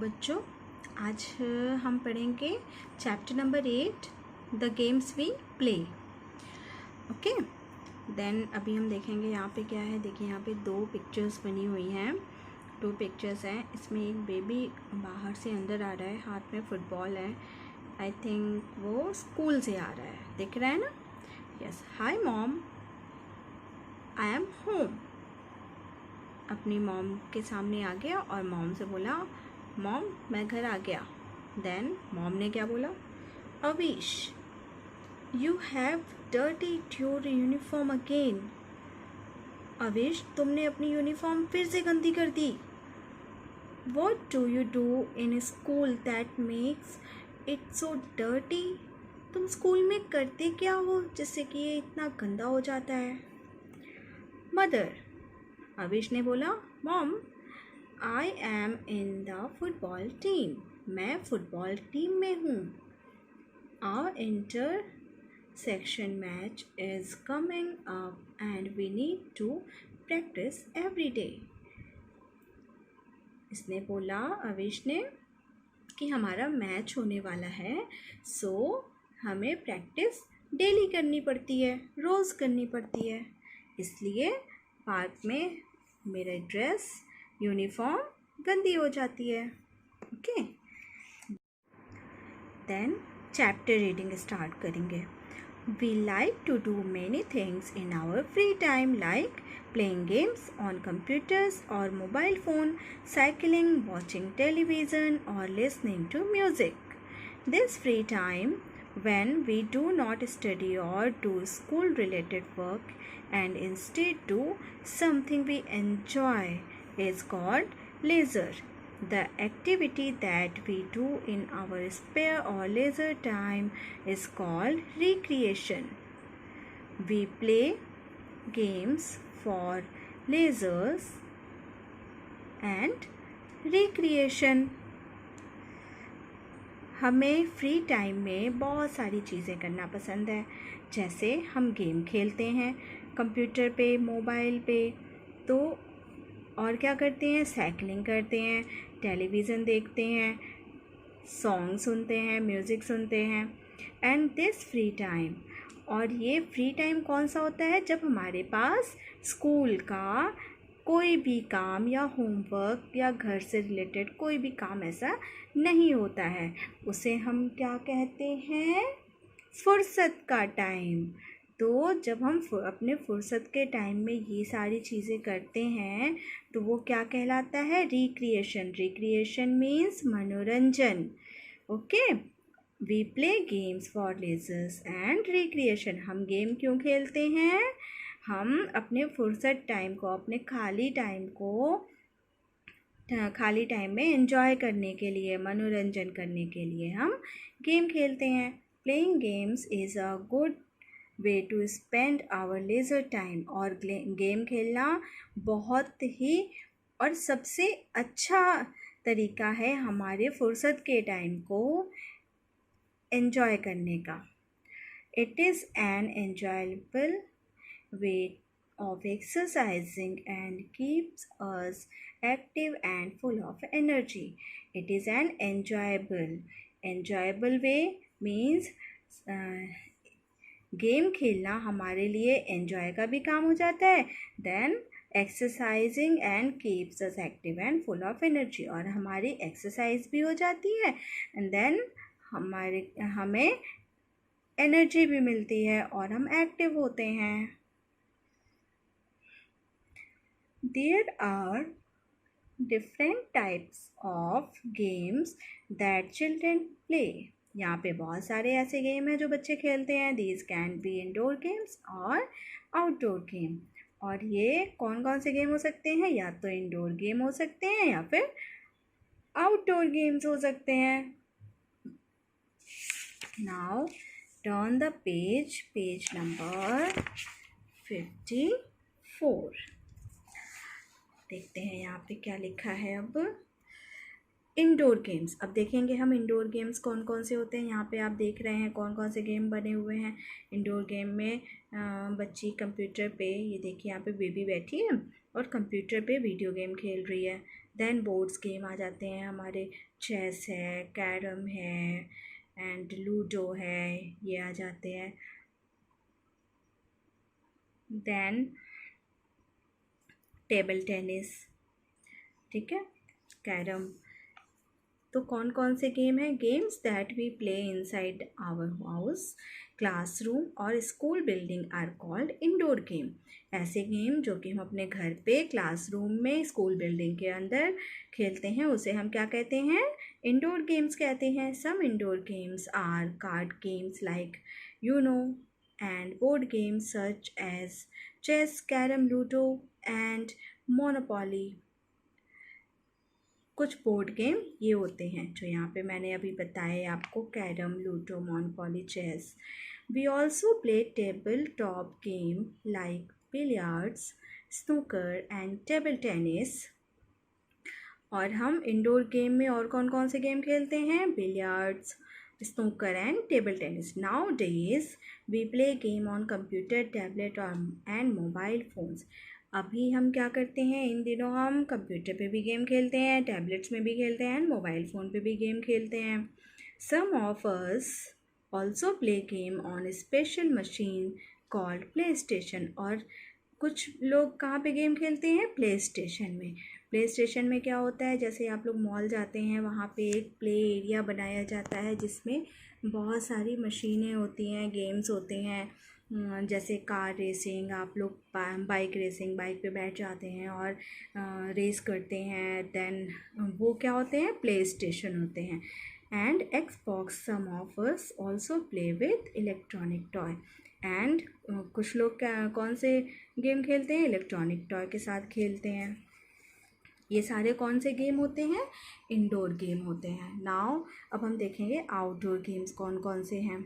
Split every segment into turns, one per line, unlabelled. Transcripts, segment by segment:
बच्चों, आज हम पढ़ेंगे chapter number 8 the games we play. Okay, then अभी हम देखेंगे यहाँ पे क्या है। देखिए यहाँ पे 2 पिक्चर्स बनी हुई हैं, 2 पिक्चर्स हैं। इसमें एक बेबी बाहर से अंदर आ रहा है, हाथ में फुटबॉल है। आई थिंक वो स्कूल से आ रहा है, दिख रहा है ना। Yes, hi mom, I am home. अपनी मॉम के सामने आ गया और मॉम से बोला, मॉम मैं घर आ गया। देन मॉम ने क्या बोला, Avish you have dirtied your uniform again. Avish तुमने अपनी यूनिफॉर्म फिर से गंदी कर दी। What do you do in school that makes it so dirty. तुम स्कूल में करते क्या हो जिससे कि ये इतना गंदा हो जाता है। मदर, अविश ने बोला, mom I am in the football team. मैं फुटबॉल टीम में हूँ। Our inter section match is coming up and we need to practise every day. इसने बोला, अविश ने, कि हमारा मैच होने वाला है, सो हमें प्रैक्टिस डेली करनी पड़ती है, रोज़ करनी पड़ती है। इसलिए पार्क में मेरा ड्रेस यूनिफॉर्म गंदी हो जाती है। Okay, then chapter reading start करेंगे। We like to do many things in our free time like playing games on computers or mobile phone, cycling, watching television or listening to music. This free time when we do not study or do school related work and instead do something we enjoy is called leisure. The activity that we do in our spare or leisure time is called recreation. We play games for leisure and recreation. हमें free time में बहुत सारी चीज़ें करना पसंद है। जैसे हम गेम खेलते हैं कंप्यूटर पे, मोबाइल पे, तो और क्या करते हैं, साइकिलिंग करते हैं, टेलीविज़न देखते हैं, सॉन्ग सुनते हैं, म्यूज़िक सुनते हैं। एंड दिस फ्री टाइम, और ये फ्री टाइम कौन सा होता है, जब हमारे पास स्कूल का कोई भी काम या होमवर्क या घर से रिलेटेड कोई भी काम ऐसा नहीं होता है, उसे हम क्या कहते हैं, फुर्सत का टाइम। तो जब हम अपने फुर्सत के टाइम में ये सारी चीज़ें करते हैं तो वो क्या कहलाता है, रिक्रिएशन। रिक्रिएशन मीन्स मनोरंजन। Okay, we play games for leisures and recreation. हम गेम क्यों खेलते हैं, हम अपने फुर्सत टाइम को, अपने खाली टाइम में एंजॉय करने के लिए, मनोरंजन करने के लिए हम गेम खेलते हैं। Playing games is a good way to spend our leisure time. और गेम खेलना बहुत ही और सबसे अच्छा तरीका है हमारे फुर्सत के टाइम को एंजॉय करने का। It is an enjoyable way of exercising and keeps us active and full of energy. It is an enjoyable way means game खेलना हमारे लिए एंजॉय का भी काम हो जाता है, then exercising and keeps us active and full of energy, और हमारी एक्सरसाइज भी हो जाती है एंड देन हमें एनर्जी भी मिलती है और हम एक्टिव होते हैं। There are different types of games that children play. यहाँ पे बहुत सारे ऐसे गेम हैं जो बच्चे खेलते हैं। These can be indoor games और outdoor game. और ये कौन कौन से गेम हो सकते हैं, या तो इंडोर गेम हो सकते हैं या फिर आउटडोर गेम्स हो सकते हैं। Now turn the page number 54. देखते हैं यहाँ पे क्या लिखा है। अब इंडोर गेम्स, अब देखेंगे हम इंडोर गेम्स कौन कौन से होते हैं। यहाँ पे आप देख रहे हैं कौन कौन से गेम बने हुए हैं इंडोर गेम में। बच्ची कंप्यूटर पे, ये देखिए यहाँ पे बेबी बैठी है और कंप्यूटर पे वीडियो गेम खेल रही है। देन बोर्ड्स गेम आ जाते हैं हमारे, चेस है, कैरम है एंड लूडो है, ये आ जाते हैं। देन टेबल टेनिस, ठीक है, कैरम। तो कौन कौन से गेम हैं? Games that we play inside our house, classroom और school building are called indoor game. ऐसे गेम जो कि हम अपने घर पे, क्लासरूम में, स्कूल बिल्डिंग के अंदर खेलते हैं उसे हम क्या कहते हैं? इंडोर गेम्स कहते हैं। Some indoor games are card games like Uno and board games such as chess, carrom, ludo and Monopoly. कुछ बोर्ड गेम ये होते हैं जो यहाँ पे मैंने अभी बताए आपको, carrom, ludo, Monopoly, chess. We also play table top game like billiards, snooker and table tennis. और हम इंडोर गेम में और कौन कौन से गेम खेलते हैं? Billiards, snooker and table tennis. Nowadays we play game on computer, tablet and mobile phones. अभी हम क्या करते हैं? इन दिनों हम कंप्यूटर पे भी गेम खेलते हैं, टैबलेट्स में भी खेलते हैं एंड मोबाइल फ़ोन पे भी गेम खेलते हैं। Some of us also play game on special machine called PlayStation. और कुछ लोग कहाँ पे गेम खेलते हैं? प्ले स्टेशन में। प्ले स्टेशन में क्या होता है? जैसे आप लोग मॉल जाते हैं, वहाँ पे एक प्ले एरिया बनाया जाता है जिसमें बहुत सारी मशीनें होती हैं, गेम्स होते हैं, जैसे कार रेसिंग, आप लोग बाइक रेसिंग, बाइक पे बैठ जाते हैं और रेस करते हैं। देन वो क्या होते हैं? प्ले स्टेशन होते हैं। And Xbox, some of us also play with electronic toy. And कुछ लोग कौन से गेम खेलते हैं? इलेक्ट्रॉनिक टॉय के साथ खेलते हैं। ये सारे कौन से गेम होते हैं? इंडोर गेम होते हैं। नाउ अब हम देखेंगे आउटडोर गेम्स कौन कौन से हैं।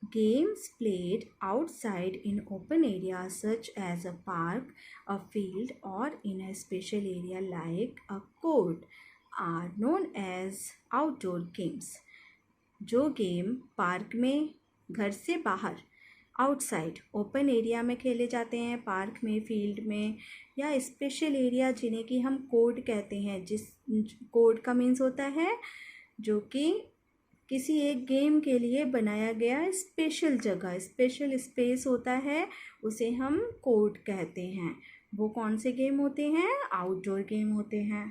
Games played outside in open area such as a park, a field और in a special area like a court are known as outdoor games. जो गेम पार्क में, घर से बाहर, आउटसाइड ओपन एरिया में खेले जाते हैं, पार्क में, फील्ड में या स्पेशल एरिया जिन्हें कि हम कोर्ट कहते हैं, जिस कोर्ट का मीन्स होता है जो कि किसी एक गेम के लिए बनाया गया स्पेशल जगह, स्पेशल स्पेस होता है, उसे हम कोर्ट कहते हैं। वो कौन से गेम होते हैं? आउटडोर गेम होते हैं।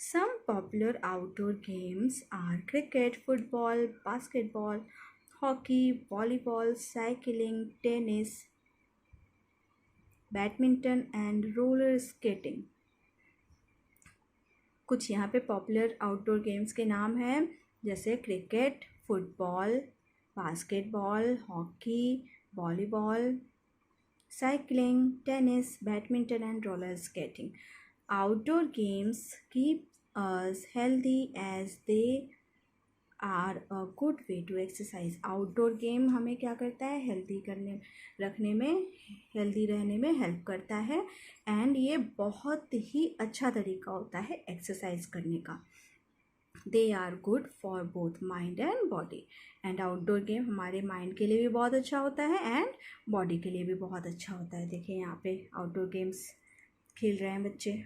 Some popular outdoor games are cricket, football, basketball, hockey, volleyball, cycling, tennis, badminton and roller skating। कुछ यहाँ पे पॉपुलर आउटडोर गेम्स के नाम हैं, जैसे cricket, football, basketball, hockey, volleyball, cycling, tennis, badminton and roller skating. Outdoor games keep us healthy as they are a good way to exercise। Outdoor game हमें क्या करता है? हेल्दी रहने में हेल्प करता है एंड ये बहुत ही अच्छा तरीका होता है एक्सरसाइज करने का। They are good for both mind and body. And outdoor game हमारे माइंड के लिए भी बहुत अच्छा होता है एंड बॉडी के लिए भी बहुत अच्छा होता है। देखिए यहाँ पे आउटडोर गेम्स खेल रहे हैं बच्चे।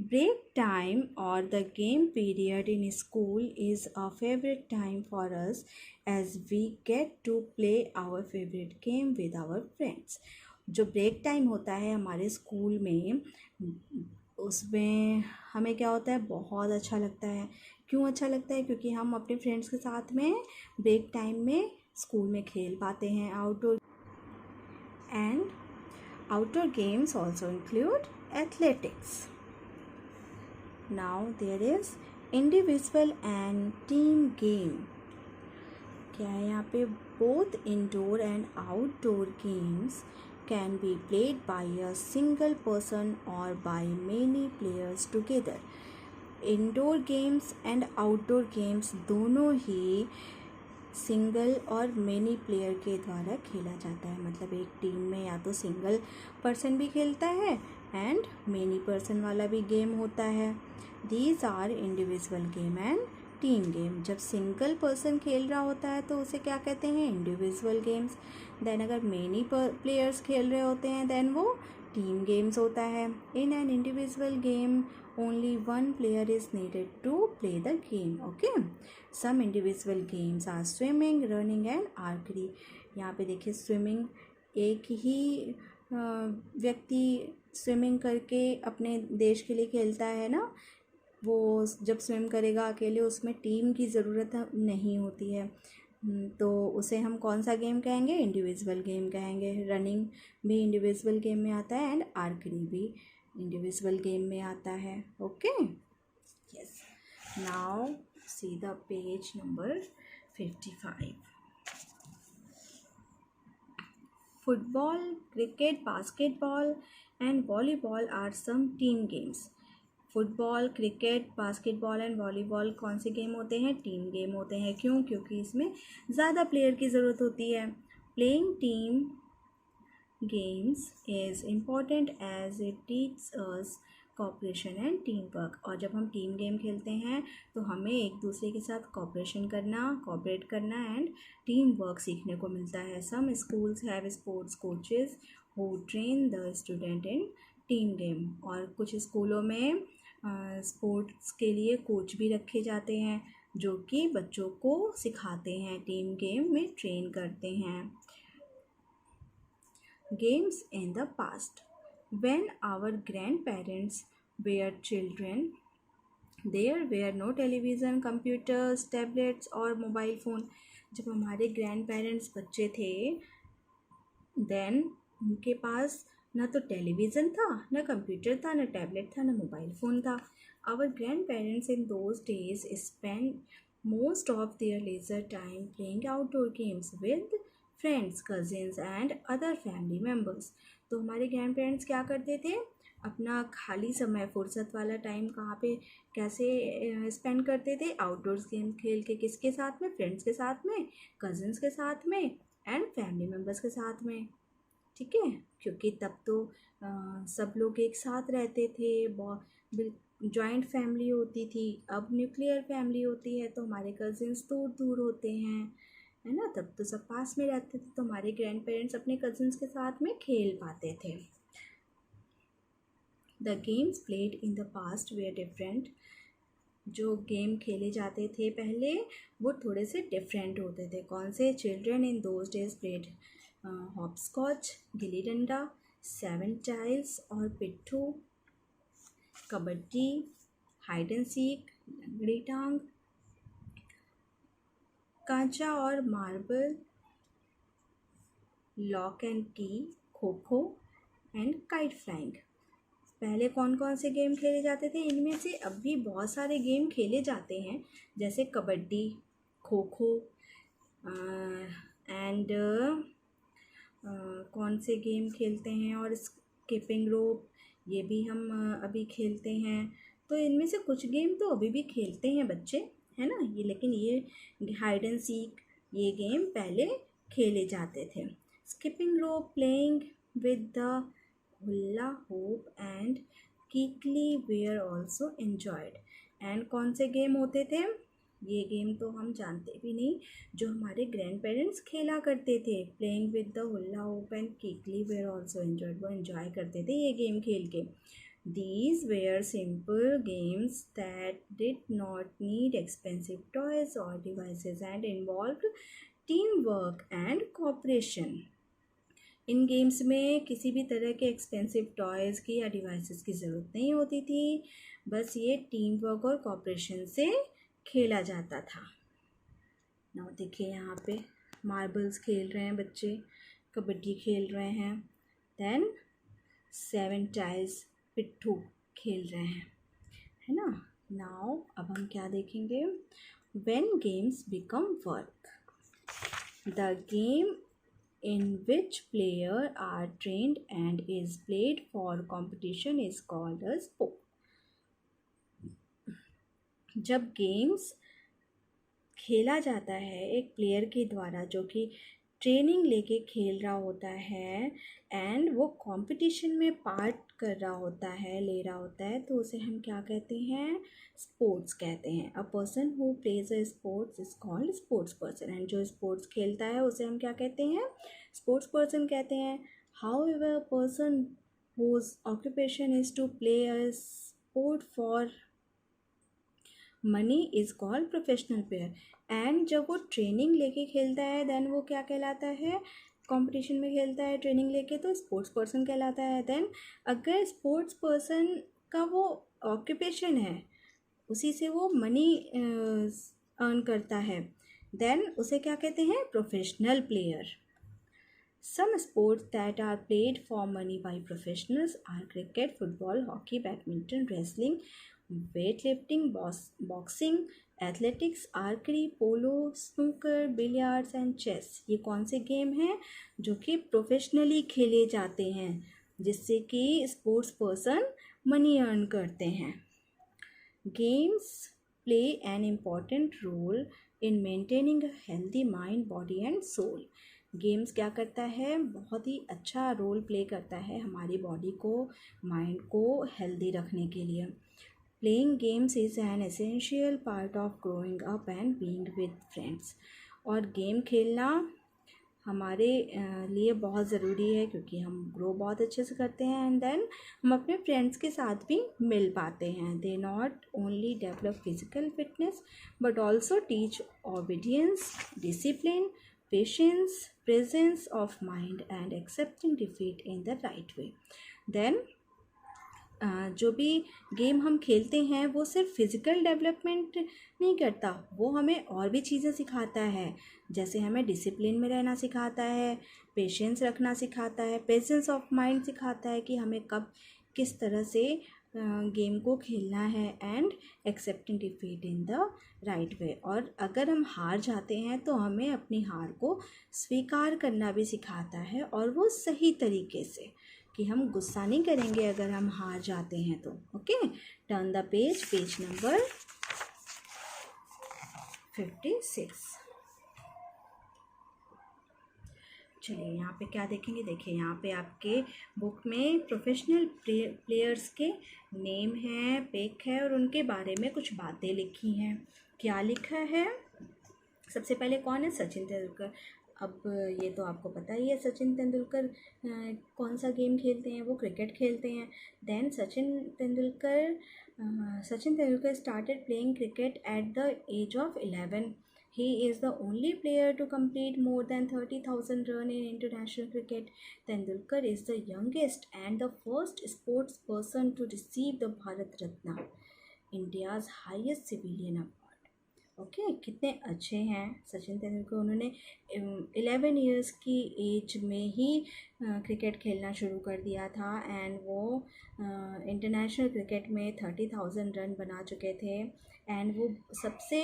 Break time or the game period in school is a favorite time for us as we get to play our favorite game with our friends। जो ब्रेक टाइम होता है हमारे स्कूल में, उसमें हमें क्या होता है? बहुत अच्छा लगता है। क्यों अच्छा लगता है? क्योंकि हम अपने फ्रेंड्स के साथ में ब्रेक टाइम में स्कूल में खेल पाते हैं outdoor. And outdoor games also include athletics. Now there is individual and team game। क्या है यहाँ पे? both indoor and outdoor games can be played by a single person or by many players together। Indoor games and outdoor games दोनों ही single और many player के द्वारा खेला जाता है। मतलब एक टीम में या तो सिंगल पर्सन भी खेलता है एंड मेनी पर्सन वाला भी गेम होता है। These are individual game and team game. जब सिंगल पर्सन खेल रहा होता है तो उसे क्या कहते हैं? Individual games. देन अगर मेनी प्लेयर्स खेल रहे होते हैं देन वो टीम गेम्स होता है. In an individual game only one player is needed to play the game. Okay, some individual games are swimming, running and archery. यहाँ पे देखिए स्विमिंग, एक ही व्यक्ति स्विमिंग करके अपने देश के लिए खेलता है ना. वो जब स्विम करेगा अकेले, उसमें टीम की ज़रूरत नहीं होती है. तो उसे हम कौन सा गेम कहेंगे? इंडिविजुअल गेम कहेंगे. रनिंग भी इंडिविजुअल गेम में आता है एंड आर्करी भी इंडिविजुअल गेम में आता है. Okay, yes. Now see the page number 55. Football, cricket, basketball and volleyball are some team games. Football, cricket, basketball and volleyball कौन से गेम होते हैं? टीम गेम होते हैं. क्यों? क्योंकि इसमें ज़्यादा प्लेयर की ज़रूरत होती है. Playing team games is important as it teaches us cooperation and teamwork. और जब हम टीम गेम खेलते हैं तो हमें एक दूसरे के साथ कॉपरेशन करना, कोऑपरेट करना एंड टीम वर्क सीखने को मिलता है. Some schools have sports coaches who train the student in team game. और कुछ स्कूलों में स्पोर्ट्स के लिए कोच भी रखे जाते हैं जो कि बच्चों को सिखाते हैं, टीम गेम में ट्रेन करते हैं. Games in the past. When our grandparents were children, there were no television, computers, tablets और mobile phone. जब हमारे grandparents बच्चे थे, then उनके पास ना तो टेलीविज़न था, ना कंप्यूटर था, ना टैबलेट था, ना मोबाइल फ़ोन था. Our grandparents in those days spent most of their leisure time playing outdoor games with friends, cousins and other family members. तो हमारे ग्रैंड पेरेंट्स क्या करते थे? अपना खाली समय, फुर्सत वाला टाइम कहाँ पे कैसे स्पेंड करते थे? आउटडोर्स गेम खेल के. किसके साथ में? फ्रेंड्स के साथ में, कज़िन्स के साथ में एंड फैमिली मेम्बर्स के साथ में. ठीक है, क्योंकि तब तो सब लोग एक साथ रहते थे, जॉइंट फैमिली होती थी. अब न्यूक्लियर फैमिली होती है तो हमारे कज़िन्स दूर दूर होते हैं, है ना. तब तो सब पास में रहते थे तो हमारे ग्रैंड पेरेंट्स अपने कज़न्स के साथ में खेल पाते थे. The games played in the past were different. जो गेम खेले जाते थे पहले वो थोड़े से डिफरेंट होते थे. कौन से? Children in those days played hopscotch, gilli danda, 7 tiles और पिट्ठू, कबड्डी, हाइड एंड सीक, लंगड़ी टांग, कांचा और मार्बल, लॉक एंड की, kho kho and kite flying. पहले कौन कौन से गेम खेले जाते थे? इनमें से अब भी बहुत सारे गेम खेले जाते हैं, जैसे कबड्डी, खो खो एंड कौन से गेम खेलते हैं, और स्किपिंग रोप, ये भी हम अभी खेलते हैं. तो इनमें से कुछ गेम तो अभी भी खेलते हैं बच्चे, है ना. ये लेकिन ये हाइड एंड सीक, ये गेम पहले खेले जाते थे. Skipping rope, playing with the hula hoop and kikli were also enjoyed. And कौन से गेम होते थे? ये गेम तो हम जानते भी नहीं, जो हमारे ग्रैंड पेरेंट्स खेला करते थे. Playing with the hula hoop and kikli were also enjoyed. वो एन्जॉय करते थे ये गेम खेल के. These were simple games that did not need expensive toys or devices and involved teamwork and cooperation. In games में किसी भी तरह के एक्सपेंसिव टॉयज़ की या डिवाइसेस की ज़रूरत नहीं होती थी. बस ये टीम वर्क और कॉपरेशन से खेला जाता था. ना देखिए यहाँ पे मार्बल्स खेल रहे हैं बच्चे, कबड्डी खेल रहे हैं, देन 7 टाइल्स, पिट्ठू खेल रहे हैं, है ना. नाउ अब हम क्या देखेंगे? When games become work. The game in which player are trained and is played for competition is called a sport. जब गेम्स खेला जाता है एक प्लेयर के द्वारा जो कि ट्रेनिंग लेके खेल रहा होता है एंड वो कंपटीशन में पार्ट कर रहा होता है, ले रहा होता है, तो उसे हम क्या कहते हैं? स्पोर्ट्स कहते हैं. A person who plays a sports is called sports person. And जो स्पोर्ट्स खेलता है उसे हम क्या कहते हैं? स्पोर्ट्स पर्सन कहते हैं. How ever person whose occupation is to play a sport for money is called professional player. And जब वो ट्रेनिंग लेके खेलता है देन वो क्या कहलाता है, कंपटीशन में खेलता है ट्रेनिंग लेके तो स्पोर्ट्स पर्सन कहलाता है। देन अगर स्पोर्ट्स पर्सन का वो ऑक्यूपेशन है, उसी से वो मनी अर्न करता है, देन उसे क्या कहते हैं, professional player. Some sports that are played for money by professionals are cricket, football, hockey, badminton, wrestling, weightlifting, boxing, athletics, archery, polo, snooker, billiards and chess। ये कौन से गेम हैं जो कि प्रोफेशनली खेले जाते हैं, जिससे कि स्पोर्ट्स पर्सन मनी अर्न करते हैं। Games play an important role in maintaining a healthy mind, body and soul। Games क्या करता है, बहुत ही अच्छा रोल प्ले करता है हमारी बॉडी को, माइंड को हेल्दी रखने के लिए। Playing games is an essential part of growing up and being with friends. और गेम खेलना हमारे लिए बहुत ज़रूरी है, क्योंकि हम ग्रो बहुत अच्छे से करते हैं एंड देन हम अपने फ्रेंड्स के साथ भी मिल पाते हैं। They not only develop physical fitness but also teach obedience, discipline, patience, presence of mind and accepting defeat in the right way। then जो भी गेम हम खेलते हैं वो सिर्फ फिज़िकल डेवलपमेंट नहीं करता, वो हमें और भी चीज़ें सिखाता है। जैसे हमें डिसिप्लिन में रहना सिखाता है, पेशेंस रखना सिखाता है, प्रेजेंस ऑफ माइंड सिखाता है कि हमें कब किस तरह से गेम को खेलना है, and accepting defeat in the right way. और अगर हम हार जाते हैं तो हमें अपनी हार को स्वीकार करना भी सिखाता है, और वो सही तरीके से, कि हम गुस्सा नहीं करेंगे अगर हम हार जाते हैं तो। Okay, turn the page, page number 56। चलिए यहाँ पे क्या देखेंगे, देखिए यहाँ पे आपके बुक में प्रोफेशनल प्लेयर्स के नेम है, पिक है और उनके बारे में कुछ बातें लिखी हैं। क्या लिखा है, सबसे पहले कौन है, सचिन तेंदुलकर। अब ये तो आपको पता ही है सचिन तेंदुलकर कौन सा गेम खेलते हैं, वो क्रिकेट खेलते हैं। Then Sachin Tendulkar started playing cricket at the age of 11। He is the only player to complete more than 30,000 runs in international cricket. Tendulkar is the youngest and the first sports person to receive the Bharat Ratna, India's highest civilian award। Okay, कितने अच्छे हैं सचिन तेंदुलकर। उन्होंने 11 years की as में ही cricket खेलना शुरू कर दिया था, एंड वो इंटरनेशनल क्रिकेट में 30,000 रन बना चुके थे। एंड वो सबसे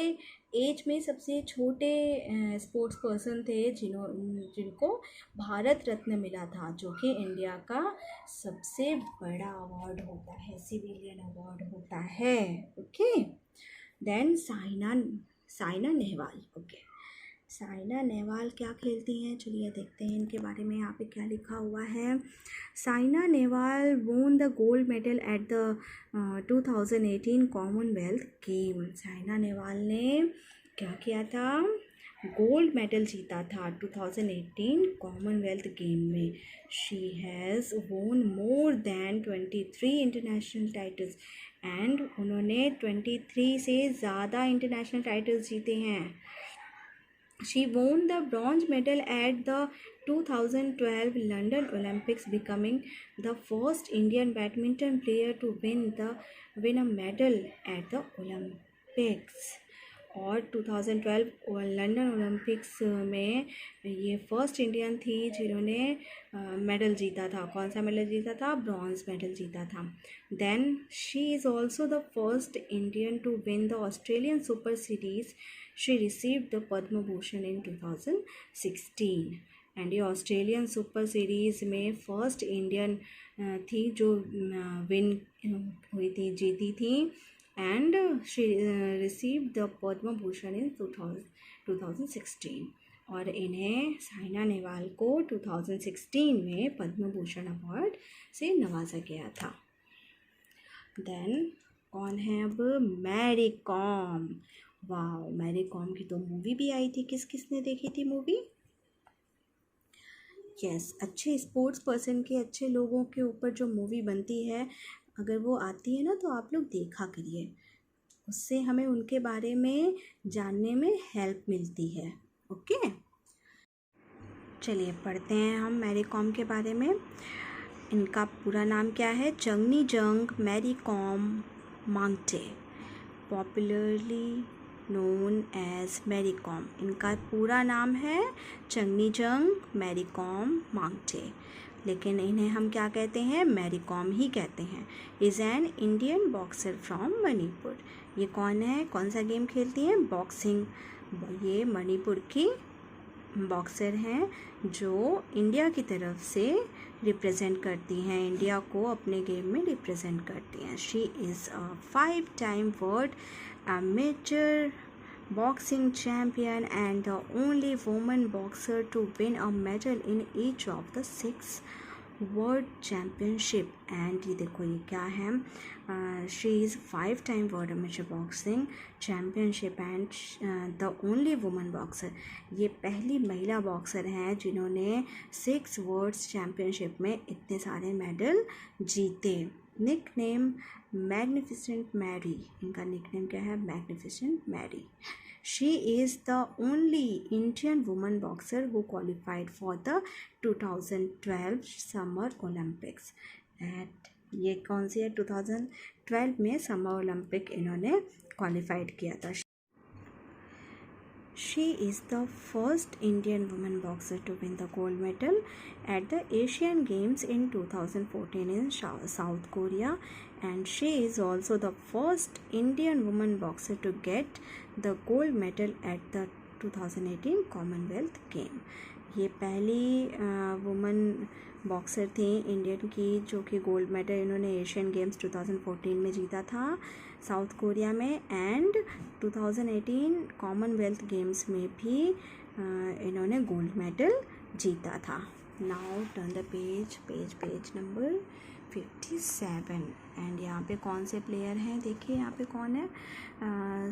एज में सबसे छोटे स्पोर्ट्स पर्सन थे जिनको भारत रत्न मिला था, जो कि इंडिया का सबसे बड़ा अवार्ड होता है, सिविलियन अवार्ड होता है। Okay, then Saina Nehwal. Okay, Saina Nehwal क्या खेलती हैं, चलिए देखते हैं इनके बारे में यहाँ पे क्या लिखा हुआ है। Saina Nehwal won the gold medal at the 2018 Commonwealth game. Saina Nehwal ने क्या किया था, गोल्ड मेडल जीता था 2018 कॉमनवेल्थ गेम में। शी हैज़ वोन more than 23 international titles, and उन्होंने 23 से ज़्यादा इंटरनेशनल टाइटल्स जीते हैं। She won the bronze medal at the 2012 London Olympics, becoming the first Indian badminton player to win a medal at the Olympics। और 2012 London Olympics में ये first Indian थी जिन्होंने मेडल जीता था। कौन सा मेडल जीता था, ब्रॉन्ज मेडल जीता था। Then she is also the first Indian to win the Australian super series. She received the Padma Bhushan in 2016। And ये ऑस्ट्रेलियन सुपर सीरीज़ में फर्स्ट इंडियन थी जो विन हुई थी, जीती थी, and she received the Padma Bhushan in 2016। और इन्हें साइना नेहवाल को 2016 में पद्म भूषण अवार्ड से नवाजा गया था। देन कौन है अब, मैरी कॉम। वाह, मैरी कॉम की तो मूवी भी आई थी, किसने देखी थी मूवी, यस, अच्छे स्पोर्ट्स पर्सन के, अच्छे लोगों के ऊपर जो मूवी बनती है, अगर वो आती है ना तो आप लोग देखा करिए, उससे हमें उनके बारे में जानने में हेल्प मिलती है। ओके, चलिए पढ़ते हैं हम मैरी कॉम के बारे में। इनका पूरा नाम क्या है? Chungneijang Mary Kom Mangte, popularly known as Mary Kom. इनका पूरा नाम है चंगनी जंग मैरी कॉम मांगटे, लेकिन इन्हें हम क्या कहते हैं? मैरी कॉम ही कहते हैं। Is an Indian boxer from Manipur. ये कौन है? कौन सा गेम खेलती हैं? बॉक्सिंग। ये मणिपुर की बॉक्सर हैं जो इंडिया की तरफ से रिप्रेजेंट करती हैं, इंडिया को अपने गेम में रिप्रेजेंट करती हैं। She is a 5-time world amateur boxing champion and the only woman boxer to win a medal in each of the 6 world championship. And ये देखो ये क्या है? She is 5-time world amateur boxing championship and the only woman boxer. ये पहली महिला boxer हैं जिन्होंने 6 वर्ल्ड चैम्पियनशिप में इतने सारे मेडल जीते। Nickname magnificent Mary. इनका निक नेम क्या है? Magnificent Mary. She is the only Indian woman boxer who qualified for the 2012 Summer Olympics. Eight ये कौन सी है? 2012 में समर ओलंपिक इन्होंने क्वालिफाइड किया था। She is the first Indian woman boxer to win the gold medal at the Asian Games in 2014 in South Korea, and she is also the first Indian woman boxer to get the gold medal at the 2018 Commonwealth Game. ये पहली woman boxer थी Indian की जो कि gold medal इन्होंने Asian games 2014 में जीता था साउथ कोरिया में, एंड 2018 कॉमनवेल्थ गेम्स में भी इन्होंने गोल्ड मेडल जीता था। Now turn the page number 57। And यहाँ पे कौन से प्लेयर हैं? देखिए यहाँ पे कौन है?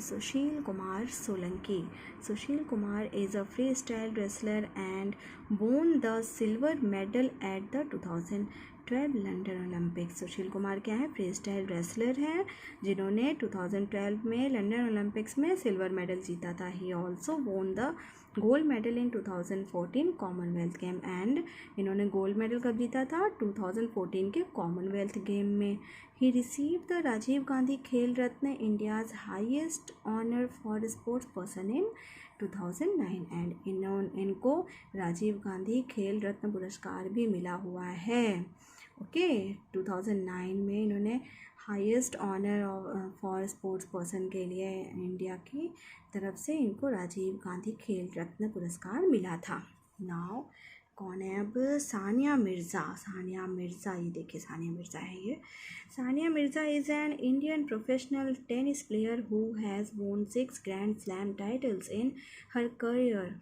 Sushil Kumar Solanki. Sushil Kumar is a freestyle wrestler and won the silver medal at the 2012 London Olympics. Sushil Kumar क्या है? फ्री स्टाइल रेसलर हैं जिन्होंने 2012 में लंदन ओलंपिक्स में सिल्वर मेडल जीता था। He also won the gold medal in 2014 Commonwealth game. And इन्होंने gold medal कब जीता था? 2014 के कॉमनवेल्थ गेम में। He receive the Rajiv Gandhi खेल रत्न, India's highest honour for sports person in 2009। And इनको राजीव गांधी खेल रत्न पुरस्कार भी मिला हुआ है। ओके, 2009 में इन्होंने highest honour for sports person के लिए इंडिया की तरफ से इनको राजीव गांधी खेल रत्न पुरस्कार मिला था। नाउ कौन है अब? सानिया मिर्ज़ा। सानिया मिर्ज़ा, ये देखिए सानिया मिर्ज़ा है ये। Sania Mirza is an Indian professional tennis player who has won 6 grand slam titles in her career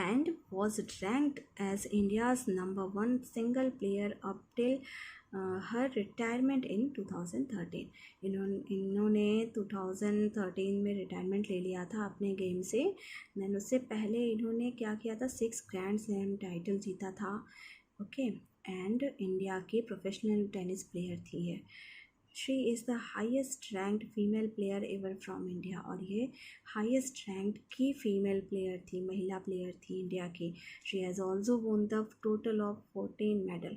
and was ranked as India's #1 single player up till her retirement in 2013। इन्होंने 2013 में रिटायरमेंट ले लिया था अपने गेम से। देन उससे पहले इन्होंने क्या किया था? 6 ग्रैंड स्लैम टाइटल जीता था। ओके, एंड इंडिया की प्रोफेशनल टेनिस प्लेयर थी ये। She is the highest ranked female player ever from India. और ये हाईएस्ट रैंक्ड की फीमेल प्लेयर थी, महिला प्लेयर थी इंडिया की। She has also won the total of 14 medal.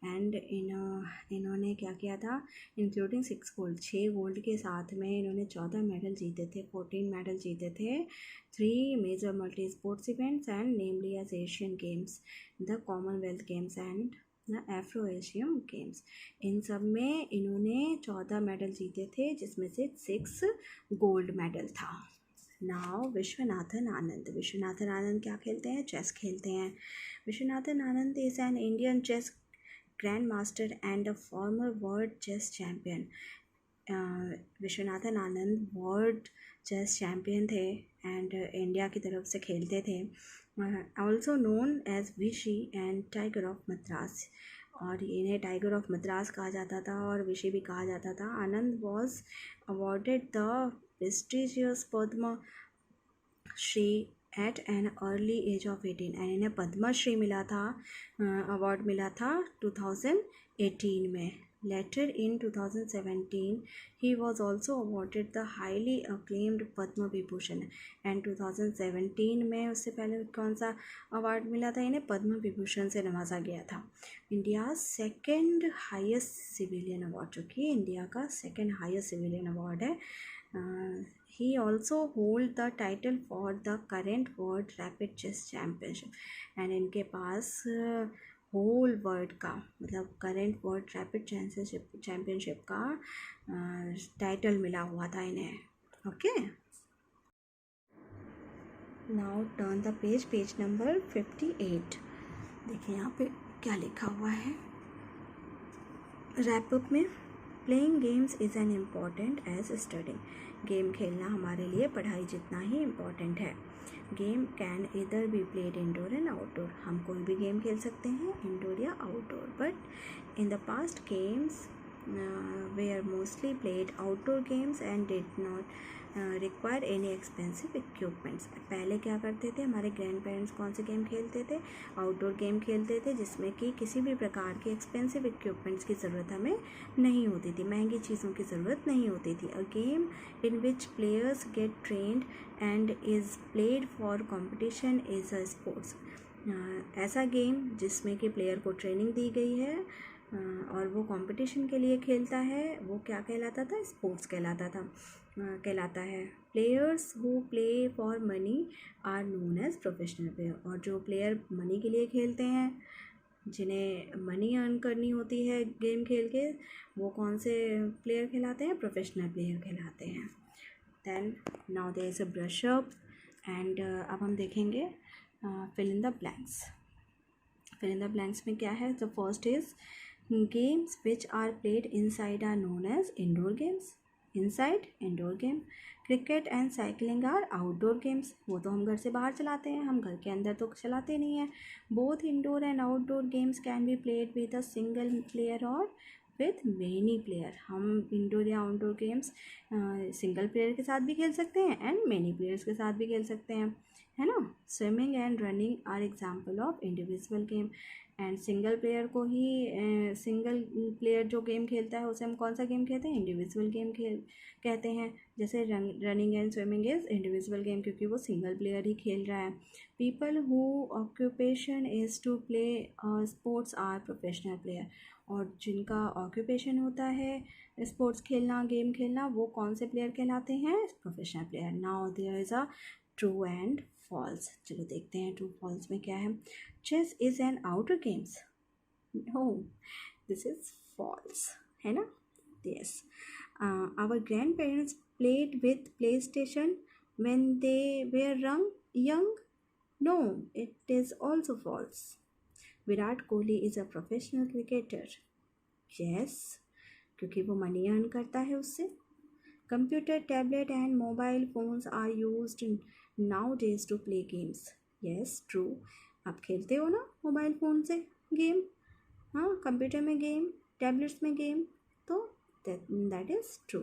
And इन्होंने क्या किया था? इंक्लूडिंग 6 गोल्ड, 6 गोल्ड के साथ में इन्होंने 14 मेडल जीते थे, 14 मेडल जीते थे। 3 major multi sports events and namely as Asian Games, the Commonwealth Games and the Afro Asian Games. इन सब में इन्होंने 14 मेडल जीते थे जिसमें से 6 गोल्ड मेडल था। नाउ विश्वनाथन आनंद। विश्वनाथन आनंद क्या खेलते हैं? चेस खेलते हैं। Viswanathan Anand is an Indian chess grandmaster and a former world chess champion. Viswanathan Anand world chess champion थे एंड इंडिया की तरफ से खेलते थे। Also known as Vishy and tiger of Madras. और इन्हें टाइगर ऑफ मद्रास कहा जाता था और विशी भी कहा जाता था। Anand was awarded the prestigious Padma Shri at an early age of 18 and इन्हें पद्मश्री मिला था, अवार्ड मिला था 2018 में. Later in 2017 he was also awarded the highly acclaimed Padma Vibhushan. And 2017 में उससे पहले कौन सा अवार्ड मिला था इन्हें? पद्म विभूषण से नवाजा गया था. India second highest civilian award, जो कि इंडिया का सेकेंड हाईएस्ट सिविलियन अवार्ड है. He also hold the title for the current World Rapid Chess Championship. and इनके पास होल वर्ल्ड का मतलब करेंट वर्ल्ड रैपिड चैम्पियनशिप का टाइटल मिला हुआ था इन्हें. Okay, now turn the page number 58. देखिए यहाँ पे क्या लिखा हुआ है रैप अप में. Playing games is an important as studying. गेम खेलना हमारे लिए पढ़ाई जितना ही इम्पॉर्टेंट है. Game can either be played indoor and outdoor. हम कोई भी गेम खेल सकते हैं इंडोर या outdoor. But in the past games where mostly played outdoor games and did not require any expensive equipments. पहले क्या करते थे हमारे ग्रैंड पेरेंट्स? कौन से गेम खेलते थे? आउटडोर गेम खेलते थे जिसमें कि किसी भी प्रकार के एक्सपेंसिव इक्विपमेंट्स की ज़रूरत हमें नहीं होती थी, महंगी चीज़ों की ज़रूरत नहीं होती थी. A game in which players get trained and is played for competition is a sports. ऐसा गेम जिसमें कि प्लेयर को ट्रेनिंग दी गई है और वो कंपटीशन के लिए खेलता है, वो क्या कहलाता था? स्पोर्ट्स कहलाता है. Players who play for money are known as professional player. और जो प्लेयर मनी के लिए खेलते हैं, जिन्हें मनी अर्न करनी होती है गेम खेल के, वो कौन से प्लेयर कहलाते हैं? प्रोफेशनल प्लेयर कहलाते हैं. Then now there is a brush up and अब हम देखेंगे fill in the blanks. Fill in the blanks में क्या है? The first is games which are played inside are known as indoor games. Inside indoor game. Cricket and cycling are outdoor games. वो तो हम घर से बाहर चलाते हैं, हम घर के अंदर तो चलाते नहीं हैं. Both indoor and outdoor games can be played with a single player और विथ मेनी प्लेयर. हम इंडोर या आउटडोर गेम्स सिंगल प्लेयर के साथ भी खेल सकते हैं एंड मेनी प्लेयर्स के साथ भी खेल सकते हैं, है ना. Swimming and running are example of individual game. And single player को ही सिंगल प्लेयर जो गेम खेलता है उसे हम कौन सा गेम कहते हैं? इंडिविजुअल गेम कहते हैं. जैसे running and swimming is individual game क्योंकि वो सिंगल प्लेयर ही खेल रहा है. People who occupation is to play sports are professional player. और जिनका ऑक्यूपेशन होता है स्पोर्ट्स खेलना, गेम खेलना, वो कौन से प्लेयर कहलाते हैं? Professional player. Now there is a true and false. चलो देखते हैं ट्रू फॉल्स में क्या है. Chess is an outdoor games. No, this is false, है ना. Yes. Our grandparents played with PlayStation when they were young. No, it is also false. Virat Kohli is a professional cricketer. Yes, क्योंकि वो money earn करता है उससे. Computer, tablet and mobile phones are used now days to play games. Yes, true. आप खेलते हो ना mobile phone से गेम, हाँ, कंप्यूटर में गेम, टैबलेट्स में गेम, तो that is true.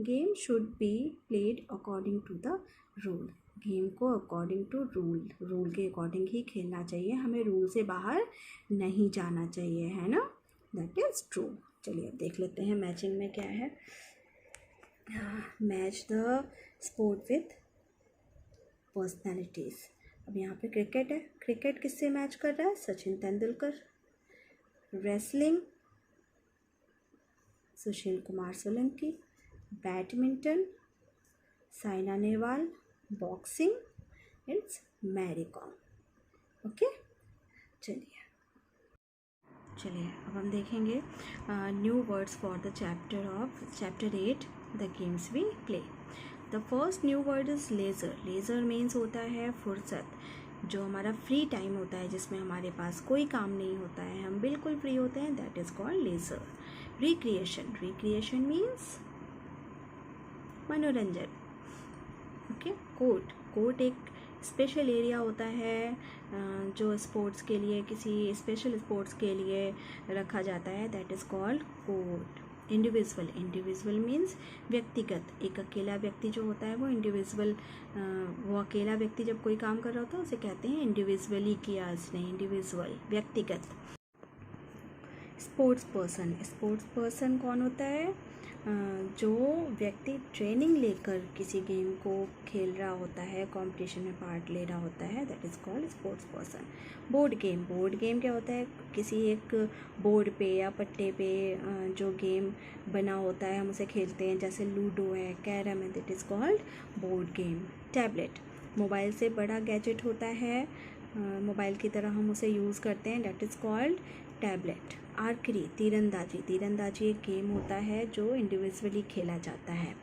Game should be played according to the rule. Game को अकॉर्डिंग टू रूल के अकॉर्डिंग ही खेलना चाहिए, हमें रूल से बाहर नहीं जाना चाहिए, है ना. That is true. चलिए अब देख लेते हैं मैचिंग में क्या है. Match the sport with personalities. अब यहाँ पे क्रिकेट है. क्रिकेट किससे मैच कर रहा है? Sachin Tendulkar. Wrestling, Sushil Kumar Solanki. Badminton, Saina Nehwal. Boxing, it's Mary Kom. Okay, चलिए अब हम देखेंगे new words for the chapter 8 the games we play. The first new word is leisure. Leisure means होता है फुर्सत, जो हमारा फ्री टाइम होता है जिसमें हमारे पास कोई काम नहीं होता है, हम बिल्कुल फ्री होते हैं, that is called laser. Recreation means मनोरंजन. ओके. कोर्ट एक स्पेशल एरिया होता है जो स्पोर्ट्स के लिए, किसी स्पेशल स्पोर्ट्स के लिए रखा जाता है, that is called court. Individual, individual means व्यक्तिगत, एक अकेला व्यक्ति जो होता है वो इंडिविजुअल, वो अकेला व्यक्ति जब कोई काम कर रहा होता है उसे कहते हैं इंडिविजुअली किया उसने, इंडिविजुअल, व्यक्तिगत। स्पोर्ट्स पर्सन, स्पोर्ट्स पर्सन कौन होता है? जो व्यक्ति ट्रेनिंग लेकर किसी गेम को खेल रहा होता है, कंपटीशन में पार्ट ले रहा होता है, that is called sports person. Board game, board game क्या होता है? किसी एक बोर्ड पे या पट्टे पे जो गेम बना होता है हम उसे खेलते हैं, जैसे लूडो है, कैरम है, that is called board game. Tablet, mobile से बड़ा गैजेट होता है, मोबाइल की तरह हम उसे यूज़ करते हैं, दैट इज़ कॉल्ड टैबलेट। आर्करी, तीरंदाजी, तीरंदाजी एक गेम होता है जो इंडिविजुअली खेला जाता है।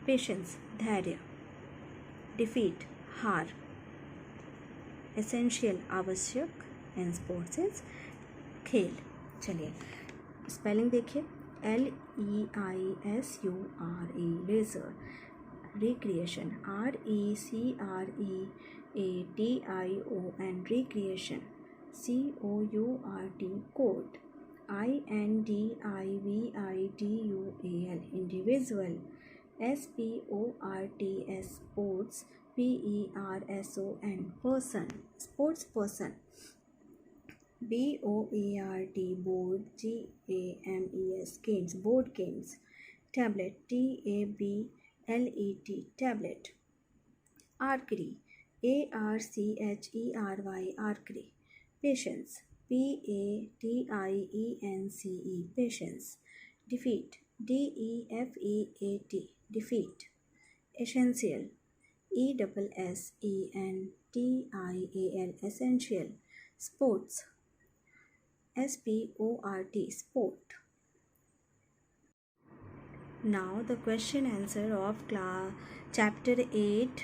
पेशेंस, धैर्य। डिफीट, हार। एसेंशियल, आवश्यक। एंड स्पोर्ट्स इज खेल। चलिए स्पेलिंग देखिए, LEISURE, laser. Recreation, RECREATION, recreation. COURT, court. INDIVIDUAL, individual. SPORTS, sports. PERSON, person, sports person. BOARD, board. GAMES, games, board games. Tablet, TABLET, tablet. आर्करी, ARCHERY, आर्करी। Patience, PATIENCE, patience. Defeat, DEFEAT, defeat. Essential, ESSENTIAL, essential. Sports, SPORT, sport. Now the question answer of chapter 8,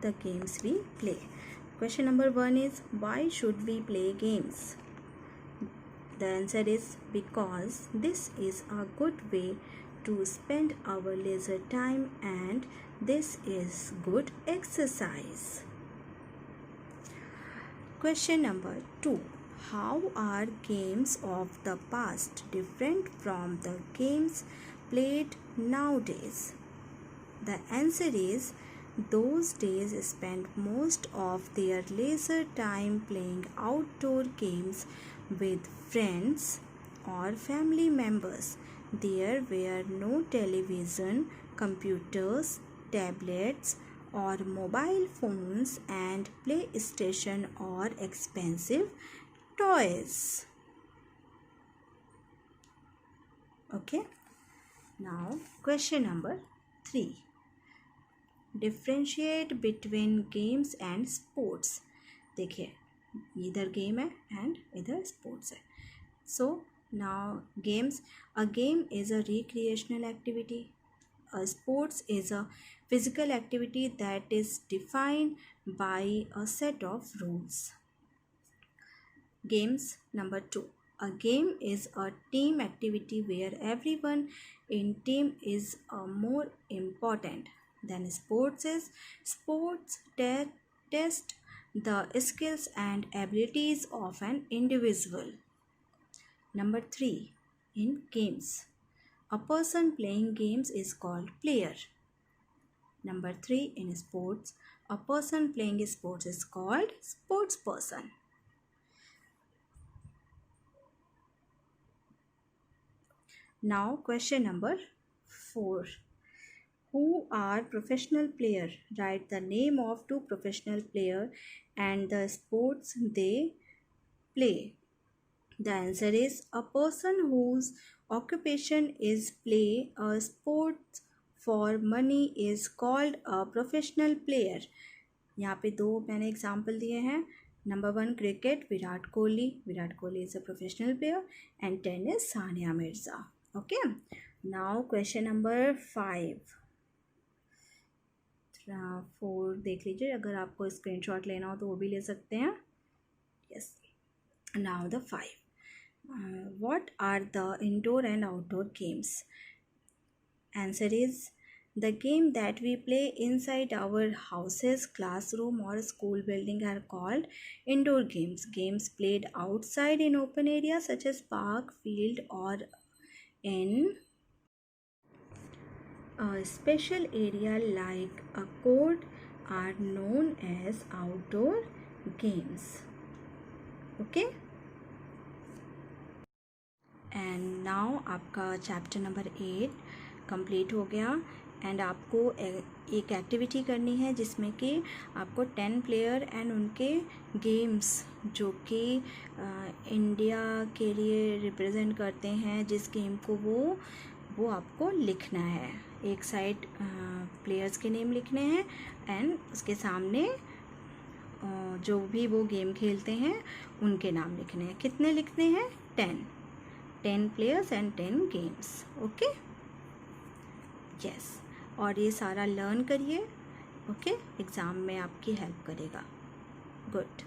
the games we play. Question number 1 is, why should we play games? The answer is because this is a good way to spend our leisure time and this is good exercise. Question number 2, how are games of the past different from the games played nowadays? The answer is, those days spent most of their leisure time playing outdoor games with friends or family members. There were no television, computers, tablets or mobile phones and PlayStation or expensive toys. Okay, now question number 3, differentiate between games and sports. देखिए इधर game है and इधर sports है। So now games, a game is a recreational activity, a sports is a physical activity that is defined by a set of rules. Games number 2, a game is a team activity where everyone in team is more important than sports is. Sports test the skills and abilities of an individual. Number 3, in games, a person playing games is called player. Number 3, in sports, a person playing sports is called sports person. Now question number 4, who are professional player? Write the name of 2 professional player and the sports they play. The answer is, a person whose occupation is play a sport for money is called a professional player. यहाँ पे 2 मैंने example दिए हैं। Number 1 cricket, Virat Kohli, Virat Kohli is a professional player, and tennis Sania Mirza. Okay, now question number 5, 4 देख लीजिए, अगर आपको screenshot लेना हो तो वो भी ले सकते हैं। Yes, now the 5, what are the indoor and outdoor games? Answer is, the game that we play inside our houses, classroom or school building are called indoor games. Games played outside in open areas such as park, field or in special area like a court are known as outdoor games. Okay, and now आपका chapter number 8 complete हो गया. And आपको एक activity करनी है जिसमें कि आपको 10 प्लेयर एंड उनके गेम्स जो कि इंडिया के लिए रिप्रेजेंट करते हैं, जिस गेम को वो आपको लिखना है. एक साइड प्लेयर्स के नेम लिखने हैं एंड उसके सामने जो भी वो गेम खेलते हैं उनके नाम लिखने हैं. कितने लिखने हैं? 10 players and 10 games. Okay, yes. और ये सारा लर्न करिए. ओके, एग्ज़ाम में आपकी हेल्प करेगा. गुड.